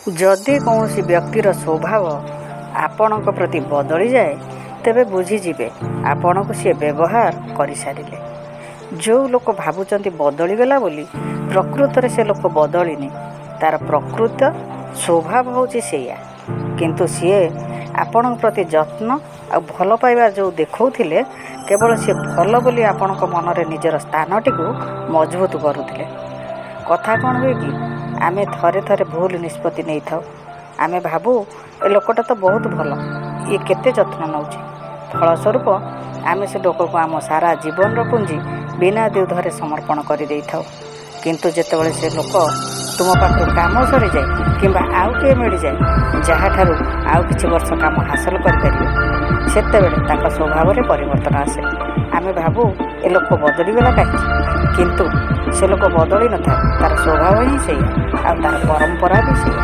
ଯଦି କୌଣସି ବ୍ୟକ୍ତିର ସ୍ୱଭାବ ଆପଣଙ୍କ ପ୍ରତି ବଦଳି ଯାଏ ତେବେ ବୁଝିଯିବେ ଆପଣଙ୍କୁ ସିଏ ବ୍ୟବହାର କରିସାରିଲେ। ଯେଉଁ ଲୋକ ଭାବୁଛନ୍ତି ବଦଳିଗଲା ବୋଲି ପ୍ରକୃତରେ ସେ ଲୋକ ବଦଳିନି, ତାର ପ୍ରକୃତ ସ୍ୱଭାବ ହେଉଛି ସେଇଆ। କିନ୍ତୁ ସିଏ ଆପଣଙ୍କ ପ୍ରତି ଯତ୍ନ ଆଉ ଭଲ ପାଇବା ଯେଉଁ ଦେଖାଉଥିଲେ, କେବଳ ସିଏ ଭଲ ବୋଲି ଆପଣଙ୍କ ମନରେ ନିଜର ସ୍ଥାନଟିକୁ ମଜବୁତ କରୁଥିଲେ। କଥା କ'ଣ ହୁଏ କି, ଆମେ ଥରେ ଥରେ ଭୁଲ ନିଷ୍ପତ୍ତି ନେଇଥାଉ। ଆମେ ଭାବୁ ଏ ଲୋକଟା ତ ବହୁତ ଭଲ, ଇଏ କେତେ ଯତ୍ନ ନେଉଛି। ଫଳସ୍ୱରୂପ ଆମେ ସେ ଲୋକକୁ ଆମ ସାରା ଜୀବନର ପୁଞ୍ଜି ବିନା ଦ୍ୱିଧାରେ ସମର୍ପଣ କରିଦେଇଥାଉ। କିନ୍ତୁ ଯେତେବେଳେ ସେ ଲୋକ ତୁମ ପାଖରୁ କାମ ସରିଯାଏ କିମ୍ବା ଆଉ କିଏ ମିଳିଯାଏ ଯାହାଠାରୁ ଆଉ କିଛି ବର୍ଷ କାମ ହାସଲ କରିପାରିବେ, ସେତେବେଳେ ତାଙ୍କ ସ୍ୱଭାବରେ ପରିବର୍ତ୍ତନ ଆସେ। ଆମେ ଭାବୁ ଏ ଲୋକ ବଦଳିଗଲା କାହିଁକି, କିନ୍ତୁ ସେ ଲୋକ ବଦଳି ନଥାଏ, ତାର ସ୍ୱଭାବ ହିଁ ସେଇଆ ଆଉ ତାର ପରମ୍ପରା ବି ସେଇଆ।